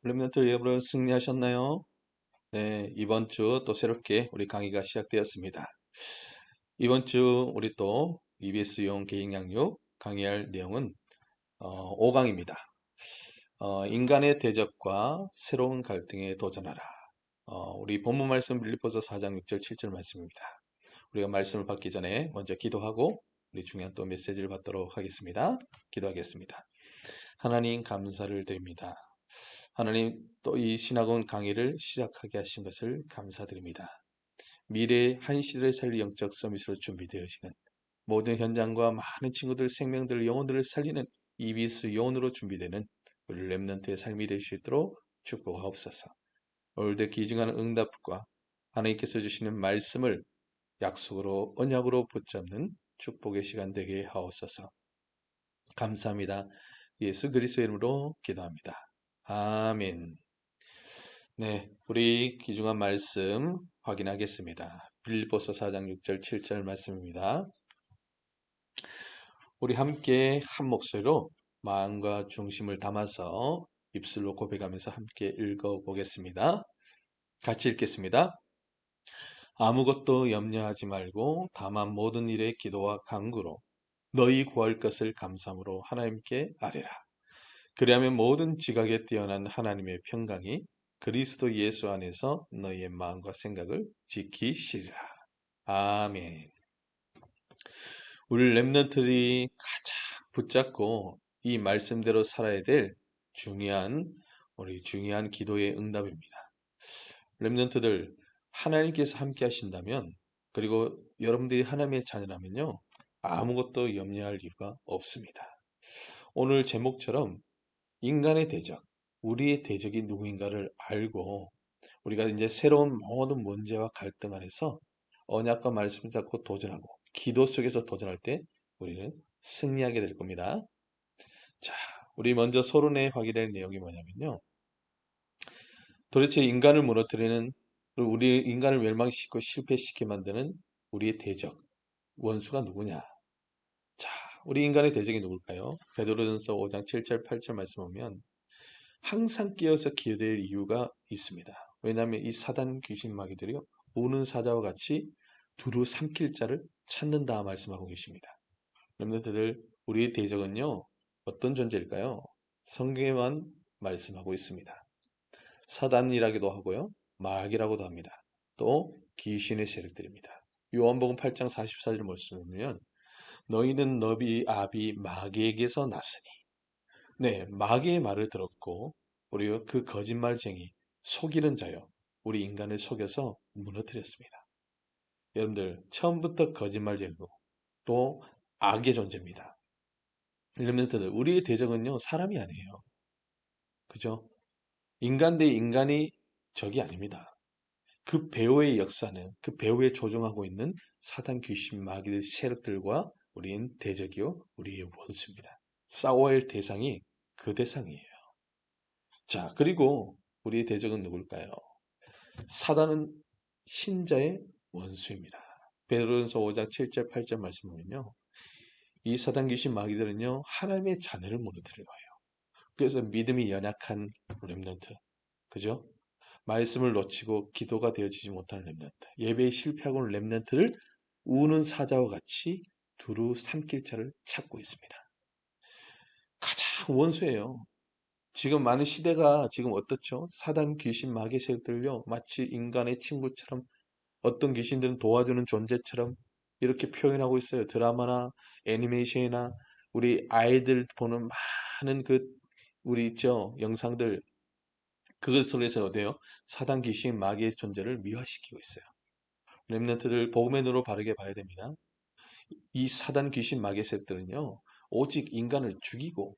렘넌트 여러분 승리하셨나요? 네, 이번 주 또 새롭게 우리 강의가 시작되었습니다. 이번 주 우리 또 EBS용 개인 양육 강의할 내용은 5강입니다. 인간의 대적과 새로운 갈등에 도전하라. 우리 본문 말씀 빌립보서 4장 6절 7절 말씀입니다. 우리가 말씀을 받기 전에 먼저 기도하고 우리 중요한 또 메시지를 받도록 하겠습니다. 기도하겠습니다. 하나님 감사를 드립니다. 하나님 또 이 신학원 강의를 시작하게 하신 것을 감사드립니다. 미래의 한 시대를 살릴 영적 서밋으로 준비되어지는 모든 현장과 많은 친구들 생명들 영혼들을 살리는 이비스 요원으로 준비되는 우리 렘넌트의 삶이 될 수 있도록 축복하옵소서. 오늘도 기증하는 응답과 하나님께서 주시는 말씀을 약속으로 언약으로 붙잡는 축복의 시간 되게 하옵소서. 감사합니다. 예수 그리스도의 이름으로 기도합니다. 아멘. 네, 우리 귀중한 말씀 확인하겠습니다. 빌립보서 4장 6절 7절 말씀입니다. 우리 함께 한 목소리로 마음과 중심을 담아서 입술로 고백하면서 함께 읽어보겠습니다. 같이 읽겠습니다. 아무것도 염려하지 말고 다만 모든 일에 기도와 간구로 너희 구할 것을 감사함으로 하나님께 아뢰라. 그리하면 모든 지각에 뛰어난 하나님의 평강이 그리스도 예수 안에서 너희의 마음과 생각을 지키시리라. 아멘. 우리 렘넌트들이 가장 붙잡고 이 말씀대로 살아야 될 우리 중요한 기도의 응답입니다. 렘넌트들 하나님께서 함께 하신다면 그리고 여러분들이 하나님의 자녀라면요. 아무것도 염려할 이유가 없습니다. 오늘 제목처럼 인간의 대적, 우리의 대적이 누구인가를 알고 우리가 이제 새로운 모든 문제와 갈등 안에서 언약과 말씀을 잡고 도전하고 기도 속에서 도전할 때 우리는 승리하게 될 겁니다. 자, 우리 먼저 서론에 확인할 내용이 뭐냐면요. 도대체 인간을 무너뜨리는 우리 인간을 멸망시키고 실패시키게 만드는 우리의 대적, 원수가 누구냐? 자, 우리 인간의 대적이 누굴까요? 베드로전서 5장 7절 8절 말씀 보면 항상 깨어서 기도될 이유가 있습니다. 왜냐하면 이 사단 귀신 마귀들이요 우는 사자와 같이 두루 삼킬 자를 찾는다 말씀하고 계십니다. 여러분들 우리의 대적은요 어떤 존재일까요? 성경에만 말씀하고 있습니다. 사단이라기도 하고요 마귀라고도 합니다. 또 귀신의 세력들입니다. 요한복음 8장 44절 말씀을 보면 너희는 너비 아비 마귀에게서 났으니 네, 마귀의 말을 들었고 우리 그 거짓말쟁이 속이는 자요. 우리 인간을 속여서 무너뜨렸습니다. 여러분들 처음부터 거짓말쟁이고 또 악의 존재입니다. 엘리멘트들 우리의 대적은요 사람이 아니에요. 그죠? 인간 대 인간이 적이 아닙니다. 그 배후의 역사는 그 배후에 조종하고 있는 사단 귀신 마귀의 세력들과 우리는 대적이요 우리의 원수입니다. 싸워야 할 대상이 그 대상이에요. 자, 그리고 우리의 대적은 누굴까요? 사단은 신자의 원수입니다. 베드로전서 5장 7절 8절 말씀 보면요. 이 사단 귀신 마귀들은요. 하나님의 자녀를 무너뜨릴 거예요. 그래서 믿음이 연약한 렘넌트. 그죠? 말씀을 놓치고 기도가 되어지지 못하는 렘넌트. 예배에 실패하고 있는 렘넌트를 우는 사자와 같이 두루 삼킬 자를 찾고 있습니다. 가장 원수예요. 지금 많은 시대가 지금 어떻죠? 사단 귀신 마귀 세력들요 마치 인간의 친구처럼 어떤 귀신들은 도와주는 존재처럼 이렇게 표현하고 있어요. 드라마나 애니메이션이나 우리 아이들 보는 많은 그 우리 있죠 영상들 그것 속에서 어때요? 사단 귀신 마귀의 존재를 미화시키고 있어요. 렘넌트들 복음의 눈으로 바르게 봐야 됩니다. 이 사단 귀신 마귀의 세력들은요 오직 인간을 죽이고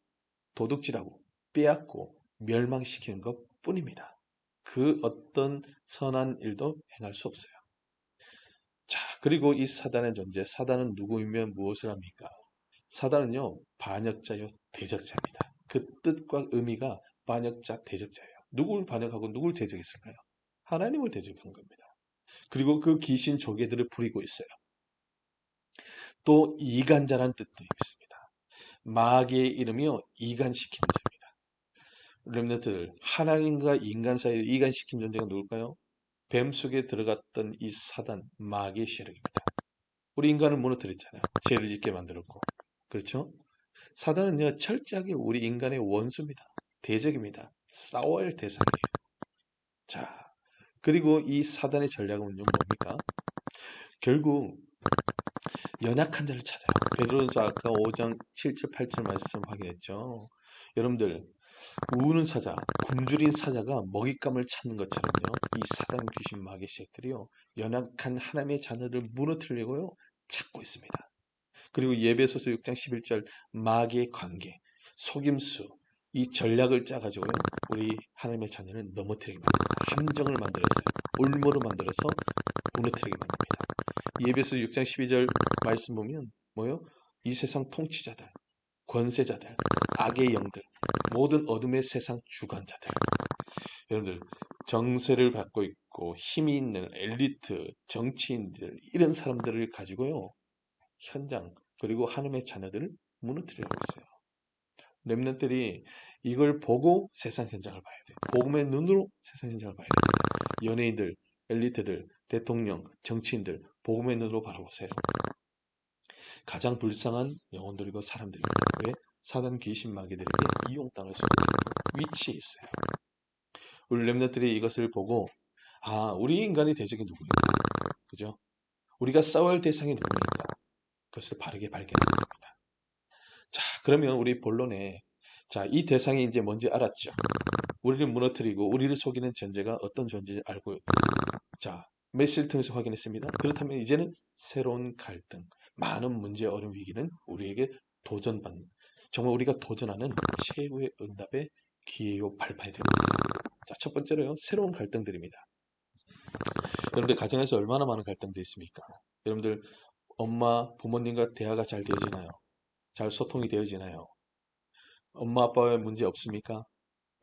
도둑질하고 빼앗고 멸망시키는 것 뿐입니다. 그 어떤 선한 일도 행할 수 없어요. 자, 그리고 이 사단의 존재, 사단은 누구이면 무엇을 합니까? 사단은요, 반역자요, 대적자입니다. 그 뜻과 의미가 반역자, 대적자예요. 누굴 반역하고 누굴 대적했을까요? 하나님을 대적한 겁니다. 그리고 그 귀신 조개들을 부리고 있어요. 또 이간자란 뜻도 있습니다. 마귀의 이름이요, 이간시키는 자입니다. 렘넌트들, 하나님과 인간 사이를 이간시킨 존재가 누굴까요? 뱀 속에 들어갔던 이 사단, 마귀의 세력입니다. 우리 인간을 무너뜨렸잖아요. 죄를 짓게 만들었고. 그렇죠? 사단은요, 철저하게 우리 인간의 원수입니다. 대적입니다. 싸워야 할 대상이에요. 자, 그리고 이 사단의 전략은요, 뭡니까? 결국 연약한 자를 찾아요. 베드로전서 아까 5장 7절 8절 말씀 확인했죠. 여러분들 우는 사자, 굶주린 사자가 먹잇감을 찾는 것처럼요. 이 사단 귀신 마귀 세력들이요. 연약한 하나님의 자녀를 무너뜨리려고요. 찾고 있습니다. 그리고 예배소서 6장 11절 마귀의 관계, 속임수, 이 전략을 짜가지고요. 우리 하나님의 자녀를 넘어뜨리게 만듭니다. 함정을 만들어서요. 올무로 만들어서 무너뜨리게 만듭니다. 예배소 6장 12절 말씀 보면 뭐요? 이 세상 통치자들, 권세자들, 악의 영들, 모든 어둠의 세상 주관자들. 여러분들 정세를 갖고 있고 힘이 있는 엘리트, 정치인들 이런 사람들을 가지고요. 현장 그리고 하나님의 자녀들을 무너뜨리려고 있어요. 렘넌트들이 이걸 보고 세상 현장을 봐야 돼요. 복음의 눈으로 세상 현장을 봐야 돼요. 연예인들, 엘리트들, 대통령, 정치인들 복음의 눈으로 바라보세요. 가장 불쌍한 영혼들이고 사람들입니다. 왜? 사단 귀신 마귀들에게 이용당할 수 있는 위치에 있어요. 우리 렘넌트들이 이것을 보고 우리 인간의 대적이 누구인가? 그죠? 우리가 싸워야 할 대상이 누구인가? 그것을 바르게 발견하는 겁니다. 자, 그러면 우리 본론에 이 대상이 이제 뭔지 알았죠? 우리를 무너뜨리고 우리를 속이는 존재가 어떤 존재인지 알고 메시지를 통해서 확인했습니다. 그렇다면 이제는 새로운 갈등, 많은 문제, 어려운 위기는 우리에게 도전받는, 정말 우리가 도전하는 최후의 응답의 기회요 발판이 됩니다. 첫 번째로요, 새로운 갈등들입니다. 여러분들 가정에서 얼마나 많은 갈등들이 있습니까? 여러분들 엄마, 부모님과 대화가 잘 되어지나요? 잘 소통이 되어지나요? 엄마, 아빠의 문제 없습니까?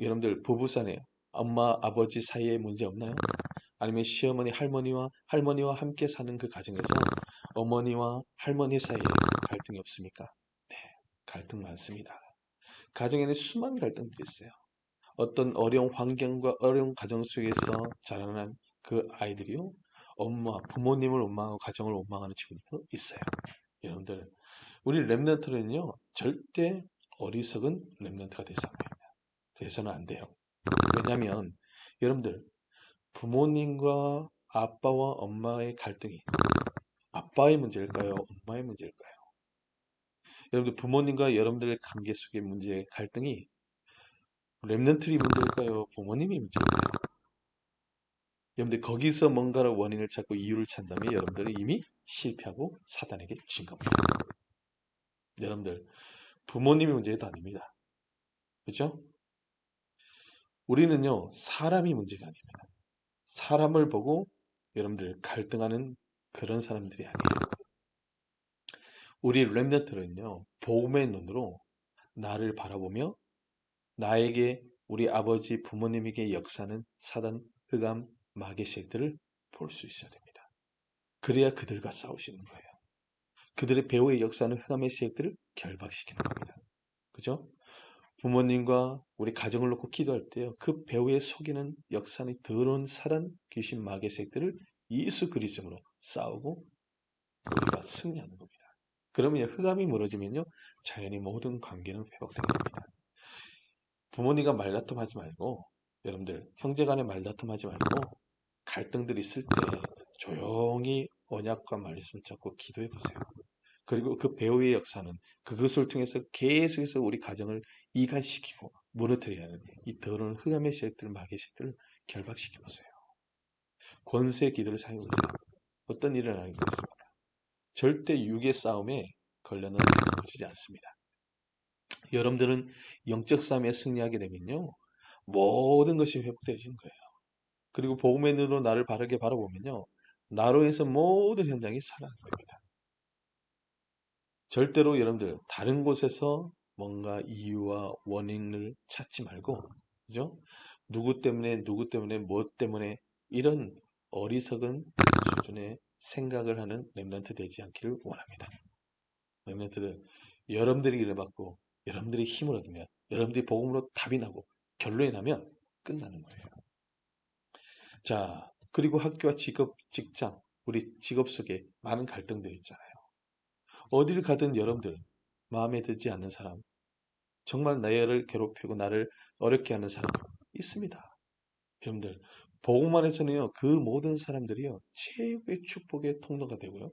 여러분들 부부싸네 엄마, 아버지 사이에 문제 없나요? 아니면 시어머니, 할머니와 함께 사는 그 가정에서 어머니와 할머니 사이에 갈등이 없습니까? 네, 갈등 많습니다. 가정에는 수많은 갈등들이 있어요. 어떤 어려운 환경과 어려운 가정 속에서 자라난 그 아이들이요. 부모님을 원망하고 가정을 원망하는 친구들도 있어요. 여러분들, 우리 렘넌트는요, 절대 어리석은 렘넌트가 돼서는 안 돼요. 왜냐하면 여러분들 부모님과 아빠와 엄마의 갈등이 아빠의 문제일까요? 엄마의 문제일까요? 여러분들 부모님과 여러분들의 관계 속의 문제의 갈등이 렘넌트리 문제일까요? 부모님이 문제일까요? 여러분들 거기서 뭔가를 원인을 찾고 이유를 찾다면 여러분들은 이미 실패하고 사단에게 진 겁니다. 여러분들 부모님이 문제도 아닙니다. 그렇죠? 우리는요 사람이 문제가 아닙니다. 사람을 보고 여러분들 갈등하는 그런 사람들이 아니에요. 우리 렘넌트는요 복음의 눈으로 나를 바라보며 나에게 우리 아버지 부모님에게 역사는 사단, 흑암, 마귀의 세력들을 볼 수 있어야 됩니다. 그래야 그들과 싸우시는 거예요. 그들의 배후의 역사는 흑암의 세력들을 결박시키는 겁니다. 그죠? 부모님과 우리 가정을 놓고 기도할 때요. 그 배후에 속이는 역사는 더러운 사단, 귀신, 마귀의 세력들을 예수 그리스도로 싸우고 우리가 승리하는 겁니다. 그러면 흑암이 무너지면요. 자연히 모든 관계는 회복되는 겁니다. 부모님과 말다툼하지 말고 여러분들 형제간에 말다툼하지 말고 갈등들이 있을 때 조용히 언약과 말씀을 잡고 기도해 보세요. 그리고 그 배우의 역사는 그것을 통해서 계속해서 우리 가정을 이간시키고 무너뜨리는 이 더러운 흑암의 세력들, 마귀의 세력들을 결박시켜 보세요. 권세 기도를 사용해 보세요. 어떤 일을 하게 되겠습니까? 절대 육의 싸움에 걸려는 넘어지지 않습니다. 여러분들은 영적 싸움에 승리하게 되면요. 모든 것이 회복되어지는 거예요. 그리고 복음의 눈으로 나를 바르게 바라보면요. 나로 해서 모든 현장이 살아나는 겁니다. 절대로 여러분들 다른 곳에서 뭔가 이유와 원인을 찾지 말고 그죠? 누구 때문에 뭐 때문에 이런 어리석은 수준의 생각을 하는 렘넌트 되지 않기를 원합니다. 렘넌트들 여러분들이 일을 받고 여러분들이 힘을 얻으면 여러분들이 복음으로 답이 나고 결론이 나면 끝나는 거예요. 자, 그리고 학교와 직업, 직장, 우리 직업 속에 많은 갈등들이 있잖아요. 어딜 가든 여러분들 마음에 들지 않는 사람, 정말 나를 괴롭히고 나를 어렵게 하는 사람 있습니다. 여러분들, 복음 안에서는요, 그 모든 사람들이요, 최고의 축복의 통로가 되고요.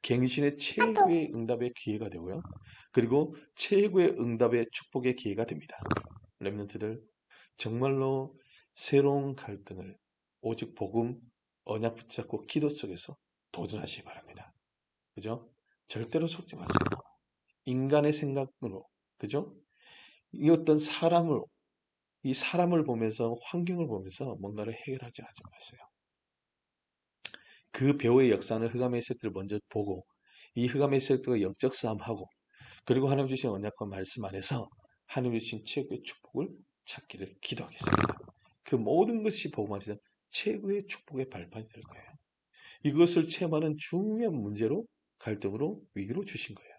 갱신의 최고의 응답의 기회가 되고요. 그리고 최고의 응답의 축복의 기회가 됩니다. 렘넌트들, 정말로 새로운 갈등을 오직 복음, 언약 붙잡고 기도 속에서 도전하시기 바랍니다. 그죠? 절대로 속지 마세요. 인간의 생각으로, 그죠? 이 어떤 사람을, 이 사람을 보면서, 환경을 보면서 뭔가를 해결하지 마세요. 그 배후의 역사는 흑암의 세력들을 먼저 보고, 이 흑암의 세력들과 영적 싸움하고, 그리고 하나님 주신 언약과 말씀 안에서 하나님 주신 최고의 축복을 찾기를 기도하겠습니다. 그 모든 것이 복음 안에서 최고의 축복의 발판이 될 거예요. 이것을 체험하는 중요한 문제로 갈등으로 위기로 주신 거예요.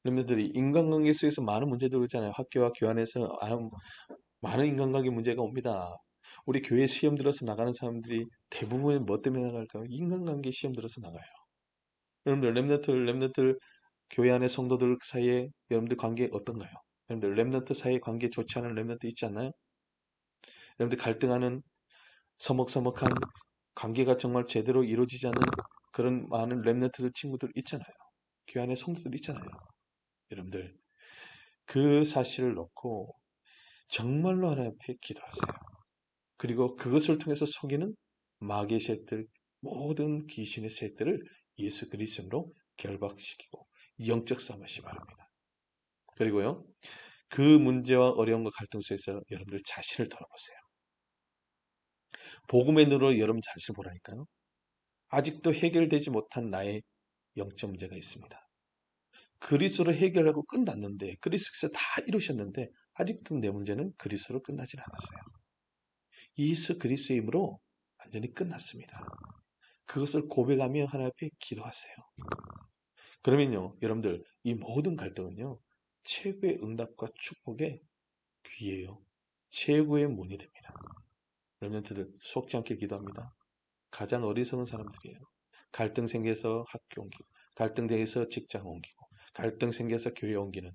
여러분들이 인간관계 속에서 많은 문제들 있잖아요. 학교와 교회 안에서 많은 인간관계 문제가 옵니다. 우리 교회 시험 들어서 나가는 사람들이 대부분 뭐 때문에 나갈까요? 인간관계 시험 들어서 나가요. 여러분들 렘너트 교회 안의 성도들 사이에 여러분들 관계 어떤가요? 여러분들 렘너트 사이에 관계 좋지 않은 렘너트 있지 않나요? 여러분들 갈등하는 서먹서먹한 관계가 정말 제대로 이루어지지 않는 그런 많은 렘너트 친구들 있잖아요. 교회 안에 성도들 있잖아요. 여러분들 그 사실을 놓고 정말로 하나님 앞에 기도하세요. 그리고 그것을 통해서 속이는 마귀의 세력들, 모든 귀신의 세력들을 예수 그리스도로 결박시키고 영적 싸움하시 바랍니다. 그리고요, 그 문제와 어려움과 갈등 속에서 여러분들 자신을 돌아보세요. 복음의 눈으로 여러분 자신을 보라니까요. 아직도 해결되지 못한 나의 영적 문제가 있습니다. 그리스도로 해결하고 끝났는데, 그리스도께서 다 이루셨는데 아직도 내 문제는 그리스도로 끝나지 않았어요. 예수 그리스도의 힘으로 완전히 끝났습니다. 그것을 고백하며 하나님 앞에 기도하세요. 그러면요, 여러분들 이 모든 갈등은요, 최고의 응답과 축복의 귀예요. 최고의 문이 됩니다. 렘넌트들 속지 않게 기도합니다. 가장 어리석은 사람들이에요. 갈등 생겨서 학교 옮기고, 갈등 생겨서 직장 옮기고, 갈등 생겨서 교회 옮기는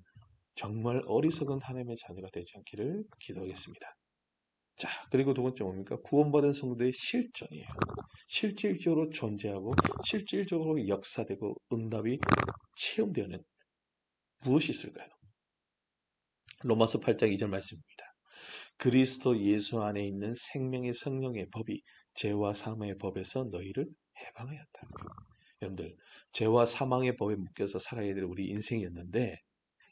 정말 어리석은 하나님의 자녀가 되지 않기를 기도하겠습니다. 자, 그리고 두 번째 뭡니까? 구원받은 성도의 실존이에요. 실질적으로 존재하고 실질적으로 역사되고 응답이 체험되는 무엇이 있을까요? 로마서 8장 2절 말씀입니다. 그리스도 예수 안에 있는 생명의 성령의 법이 죄와 사망의 법에서 너희를 해방하였다. 여러분들, 죄와 사망의 법에 묶여서 살아야 될 우리 인생이었는데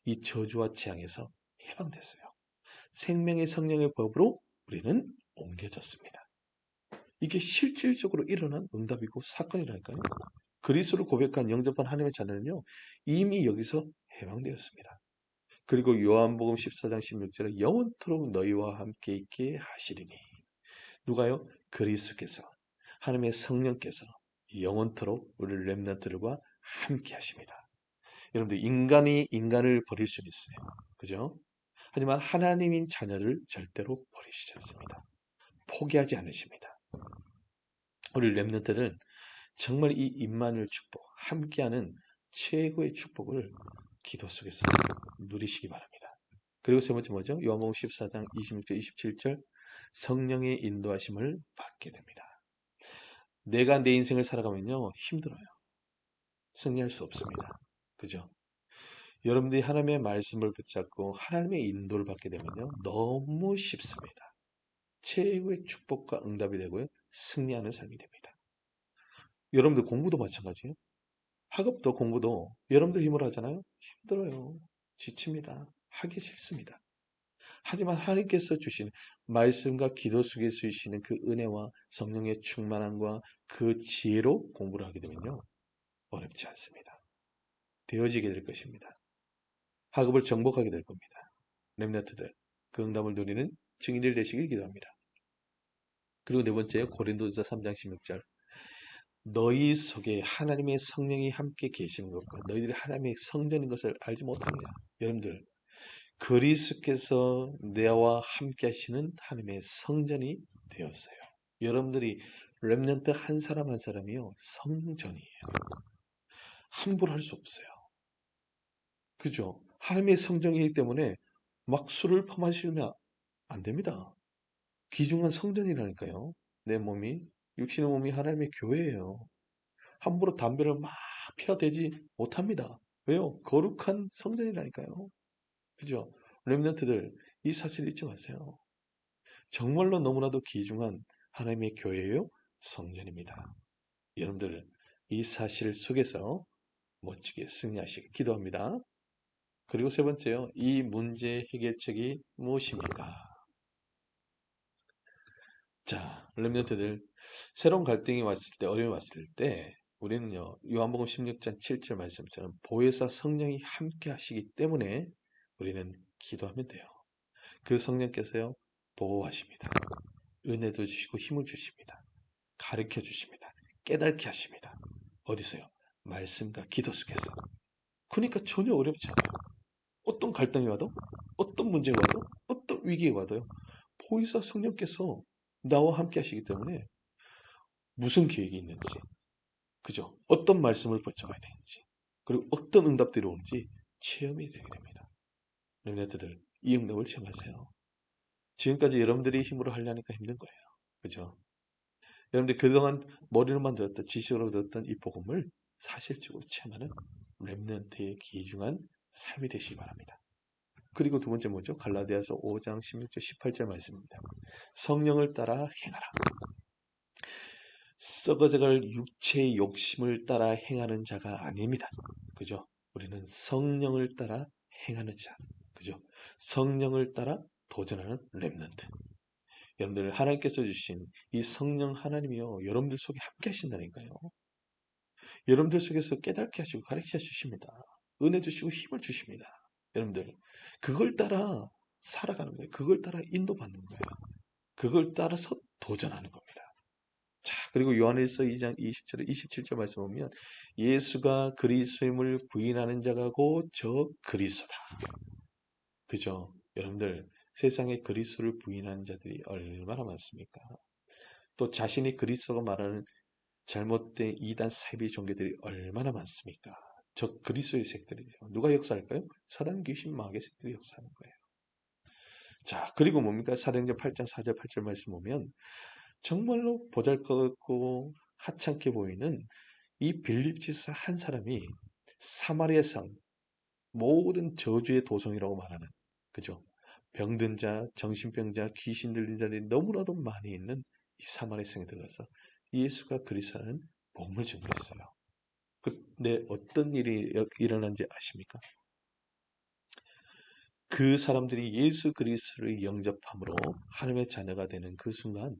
이 저주와 재앙에서 해방됐어요. 생명의 성령의 법으로 우리는 옮겨졌습니다. 이게 실질적으로 일어난 응답이고 사건이라니까요. 그리스도를 고백한 영접한 하나님의 자녀는요, 이미 여기서 해방되었습니다. 그리고 요한복음 14장 16절에 영원토록 너희와 함께 있게 하시리니. 누가요? 그리스도께서, 하나님의 성령께서 영원토록 우리 렘넌트들과 함께 하십니다. 여러분들 인간이 인간을 버릴 수는 있어요. 그죠? 하지만 하나님인 자녀를 절대로 버리시지 않습니다. 포기하지 않으십니다. 우리 렘넌트들은 정말 이 임마누엘 축복, 함께하는 최고의 축복을 기도 속에서 누리시기 바랍니다. 그리고 세 번째 뭐죠? 요한복음 14장 26절, 27절 성령의 인도하심을 받게 됩니다. 내가 내 인생을 살아가면요 힘들어요. 승리할 수 없습니다. 그죠? 여러분들이 하나님의 말씀을 붙잡고 하나님의 인도를 받게 되면요 너무 쉽습니다. 최고의 축복과 응답이 되고요 승리하는 삶이 됩니다. 여러분들 공부도 마찬가지예요. 학업도 공부도 여러분들 힘으로 하잖아요. 힘들어요. 지칩니다. 하기 싫습니다. 하지만 하나님께서 주신 말씀과 기도 속에서 주시는 그 은혜와 성령의 충만함과 그 지혜로 공부를 하게 되면요. 어렵지 않습니다. 되어지게 될 것입니다. 학업을 정복하게 될 겁니다. 렘넌트들 그 응답을 누리는 증인들 되시길 기도합니다. 그리고 네 번째 고린도전서 3장 16절 너희 속에 하나님의 성령이 함께 계시는 것과 너희들이 하나님의 성전인 것을 알지 못하느냐. 여러분들 그리스도께서 내와 함께 하시는 하나님의 성전이 되었어요. 여러분들이 렘넌트 한 사람 한 사람이요 성전이에요. 함부로 할 수 없어요. 그죠? 하나님의 성전이기 때문에 막 술을 퍼마시면 안 됩니다. 귀중한 성전이라니까요. 내 몸이 육신의 몸이 하나님의 교회예요. 함부로 담배를 막 피워대지 못합니다. 왜요? 거룩한 성전이라니까요. 그죠? 렘넌트들 이 사실 잊지 마세요. 정말로 너무나도 귀중한 하나님의 교회요 성전입니다. 여러분들 이 사실 속에서 멋지게 승리하시길 기도합니다. 그리고 세 번째요. 이 문제의 해결책이 무엇입니까? 자, 렘넌트들 새로운 갈등이 왔을 때, 어려움이 왔을 때 우리는요. 요한복음 16장 7절 말씀처럼 보혜사 성령이 함께 하시기 때문에 우리는 기도하면 돼요. 그 성령께서요. 보호하십니다. 은혜도 주시고 힘을 주십니다. 가르쳐 주십니다. 깨닫게 하십니다. 어디서요? 말씀과 기도 속에서. 그러니까 전혀 어렵지 않아요. 어떤 갈등이 와도, 어떤 문제가 와도, 어떤 위기가 와도요. 보혜사 성령께서 나와 함께 하시기 때문에 무슨 계획이 있는지, 그죠? 어떤 말씀을 붙잡아야 되는지, 그리고 어떤 응답들이 오는지 체험이 되게 됩니다. 렘넌트들 이 응답을 체험하세요. 지금까지 여러분들이 힘으로 하려니까 힘든 거예요. 그죠? 여러분들 그동안 머리로만 들었던 지식으로 들었던 이 복음을 사실적으로 체험하는 렘넌트의 귀중한 삶이 되시기 바랍니다. 그리고 두 번째 뭐죠? 갈라디아서 5장 16절 18절 말씀입니다. 성령을 따라 행하라. 썩어져갈 육체의 욕심을 따라 행하는 자가 아닙니다. 그죠? 우리는 성령을 따라 행하는 자. 그죠? 성령을 따라 도전하는 렘넌트. 여러분들 하나님께서 주신 이 성령 하나님이요. 여러분들 속에 함께 하신다니까요. 여러분들 속에서 깨닫게 하시고 가르쳐 주십니다. 은혜 주시고 힘을 주십니다. 여러분들 그걸 따라 살아가는 거예요. 그걸 따라 인도받는 거예요. 그걸 따라서 도전하는 겁니다. 자, 그리고 요한일서 2장 20절에 27절 말씀 보면 예수가 그리스도임을 부인하는 자가 곧 저 그리스도다. 그죠? 여러분들 세상에 그리스도를 부인하는 자들이 얼마나 많습니까? 또 자신이 그리스도가 말하는 잘못된 이단 사이비 종교들이 얼마나 많습니까? 저 그리스도의 색들이죠. 누가 역사할까요? 사단 귀신 마귀의 색들이 역사하는 거예요. 자, 그리고 뭡니까? 사도행전 8장 4절 8절 말씀 보면 정말로 보잘것없고 하찮게 보이는 이 빌립지사 한 사람이 사마리아 성 모든 저주의 도성이라고 말하는 그죠? 병든 자, 정신병자, 귀신 들린 자들이 너무나도 많이 있는 이 사마리아 성에 들어가서 예수가 그리스도라는 복음을 전했어요. 근데 어떤 일이 일어난지 아십니까? 그 사람들이 예수 그리스도를 영접함으로 하나님의 자녀가 되는 그 순간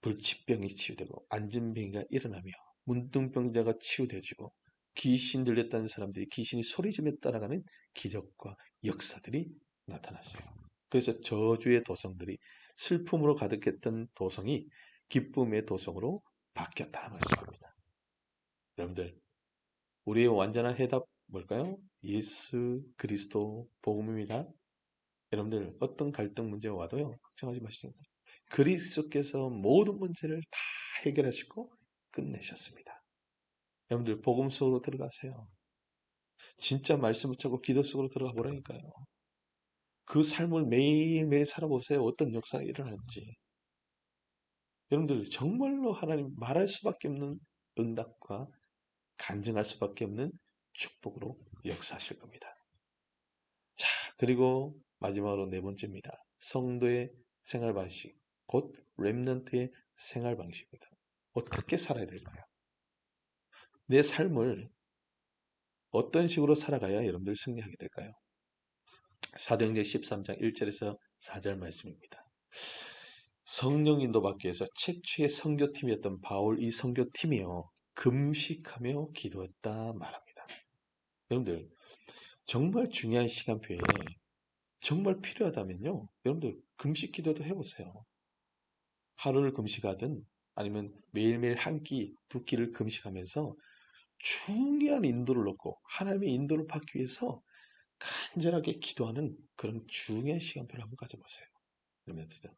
불치병이 치유되고 안진병이가 일어나며 문둥병자가 치유되지고 귀신 들렸다는 사람들이 귀신이 소리지며 따라가는 기적과 역사들이 나타났어요. 그래서 저주의 도성들이 슬픔으로 가득했던 도성이 기쁨의 도성으로 바뀌었다 말씀합니다. 여러분들 우리의 완전한 해답 뭘까요? 예수 그리스도 복음입니다. 여러분들 어떤 갈등 문제가 와도요 걱정하지 마시고 그리스도께서 모든 문제를 다 해결하시고 끝내셨습니다. 여러분들 복음 속으로 들어가세요. 진짜 말씀 붙잡고 기도 속으로 들어가 보라니까요. 그 삶을 매일매일 살아보세요. 어떤 역사가 일어나는지. 여러분들 정말로 하나님 말할 수밖에 없는 응답과 간증할 수밖에 없는 축복으로 역사하실 겁니다. 자, 그리고 마지막으로 네 번째입니다. 성도의 생활 방식, 곧 렘넌트의 생활 방식입니다. 어떻게 살아야 될까요? 내 삶을 어떤 식으로 살아가야 여러분들 승리하게 될까요? 사도행전 13장 1절에서 4절 말씀입니다. 성령 인도 받기 위해서 최초의 선교팀이었던 바울 이 선교팀이요. 금식하며 기도했다 말합니다. 여러분들 정말 중요한 시간표에 정말 필요하다면요. 여러분들 금식 기도도 해보세요. 하루를 금식하든 아니면 매일매일 한 끼, 두 끼를 금식하면서 중요한 인도를 얻고 하나님의 인도를 받기 위해서 간절하게 기도하는 그런 중요한 시간표를 한번 가져보세요. 렘넌트들.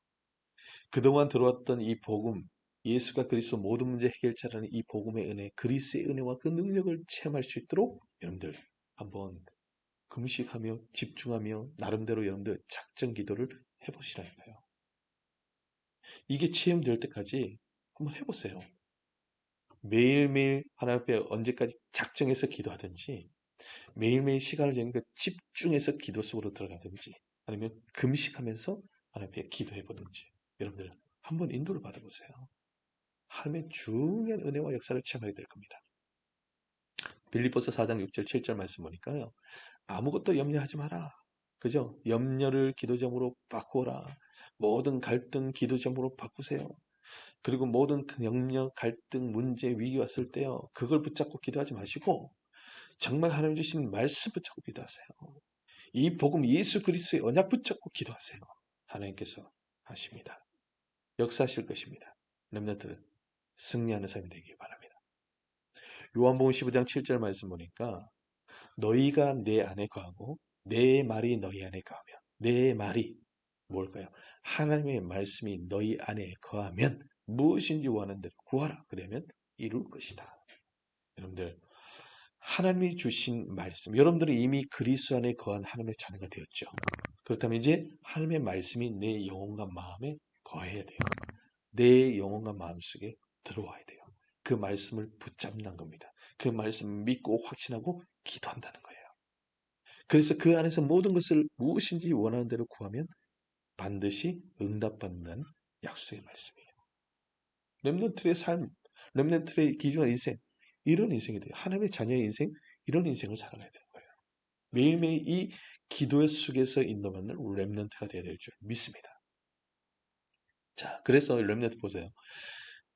그동안 들어왔던 이 복음, 예수가 그리스도 모든 문제 해결자라는 이 복음의 은혜, 그리스도의 은혜와 그 능력을 체험할 수 있도록 여러분들 한번 금식하며 집중하며 나름대로 여러분들 작정 기도를 해보시라니까요. 이게 체험될 때까지 한번 해보세요. 매일매일 하나님 앞에 언제까지 작정해서 기도하든지 매일매일 시간을 정해서 집중해서 기도 속으로 들어가든지 아니면 금식하면서 하나님 앞에 기도해보든지 여러분들 한번 인도를 받아보세요. 하나님의 중요한 은혜와 역사를 체험하게 될 겁니다. 빌립보서 4장 6절 7절 말씀 보니까요. 아무것도 염려하지 마라. 그죠? 염려를 기도점으로 바꾸어라. 모든 갈등 기도점으로 바꾸세요. 그리고 모든 염려, 갈등, 문제, 위기 왔을 때요. 그걸 붙잡고 기도하지 마시고 정말 하나님 주신 말씀 붙잡고 기도하세요. 이 복음 예수 그리스도의 언약 붙잡고 기도하세요. 하나님께서 하십니다. 역사하실 것입니다. 렘넌트 승리하는 삶이 되기 바랍니다. 요한복음 15장 7절 말씀 보니까 너희가 내 안에 거하고 내 말이 너희 안에 거하면 내 말이 뭘까요? 하나님의 말씀이 너희 안에 거하면 무엇인지 원하는 대로 구하라. 그러면 이룰 것이다. 여러분들 하나님이 주신 말씀 여러분들이 이미 그리스도 안에 거한 하나님의 자녀가 되었죠. 그렇다면 이제 하나님의 말씀이 내 영혼과 마음에 거해야 돼요. 내 영혼과 마음속에 들어와야 돼요. 그 말씀을 붙잡는 겁니다. 그 말씀을 믿고 확신하고 기도한다는 거예요. 그래서 그 안에서 모든 것을 무엇인지 원하는 대로 구하면 반드시 응답받는 약속의 말씀이에요. 렘넌트의 삶, 렘넌트의 귀중한 인생, 이런 인생이 돼요. 하나님의 자녀의 인생, 이런 인생을 살아가야 되는 거예요. 매일매일 이 기도의 속에서 인도받는 렘넌트가 되어야 될 줄 믿습니다. 자, 그래서 렘넌트 보세요.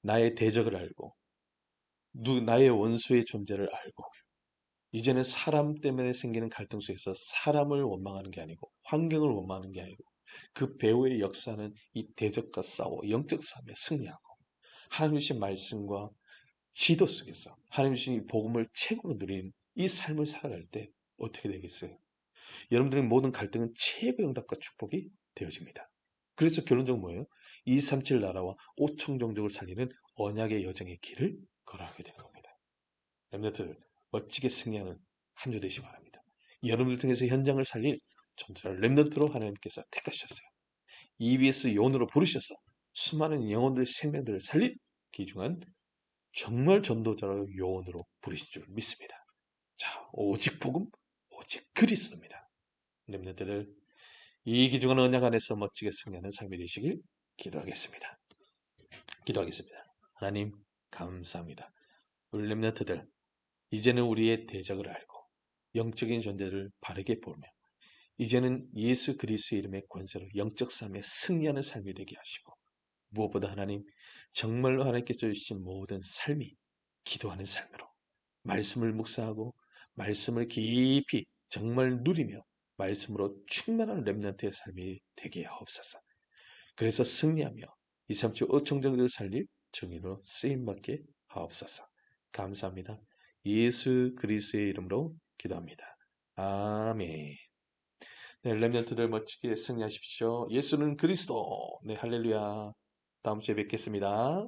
나의 대적을 알고, 나의 원수의 존재를 알고, 이제는 사람 때문에 생기는 갈등 속에서 사람을 원망하는 게 아니고, 환경을 원망하는 게 아니고, 그 배후의 역사는 이 대적과 싸워 영적 싸움에 승리하고, 하나님 주신 말씀과 지도 속에서 하나님 주신 이 복음을 최고로 누리는 이 삶을 살아갈 때 어떻게 되겠어요? 여러분들의 모든 갈등은 최고 응답과 축복이 되어집니다. 그래서 결론적으로 뭐예요? 237 나라와 5천 종족을 살리는 언약의 여정의 길을 걸어가게 되는 겁니다. 여러분들 멋지게 승리하는 한 주 되시기 바랍니다. 여러분들 통해서 현장을 살릴 전투를 렘넌트로 하나님께서 택하셨어요. EBS 요원으로 부르셔서 수많은 영혼들 생명들을 살릴 귀중한 정말 전도자로 요원으로 부르신 줄 믿습니다. 자, 오직 복음, 오직 그리스도입니다. 렘넌트들 이 귀중한 언약 안에서 멋지게 승리하는 삶이 되시길 기도하겠습니다. 기도하겠습니다. 하나님 감사합니다. 우리 렘넌트들 이제는 우리의 대적을 알고 영적인 존재를 바르게 보며 이제는 예수 그리스도의 이름의 권세로 영적 삶에 승리하는 삶이 되게 하시고 무엇보다 하나님 정말로 하나님께서 주신 모든 삶이 기도하는 삶으로 말씀을 묵상하고 말씀을 깊이 정말 누리며 말씀으로 충만한 렘넌트의 삶이 되게 하옵소서. 그래서 승리하며 237 5청정들을 살릴 증인으로 쓰임받게 하옵소서. 감사합니다. 예수 그리스도의 이름으로 기도합니다. 아멘. 네, 렘넌트들 멋지게 승리하십시오. 예수는 그리스도. 네, 할렐루야. 다음 주에 뵙겠습니다.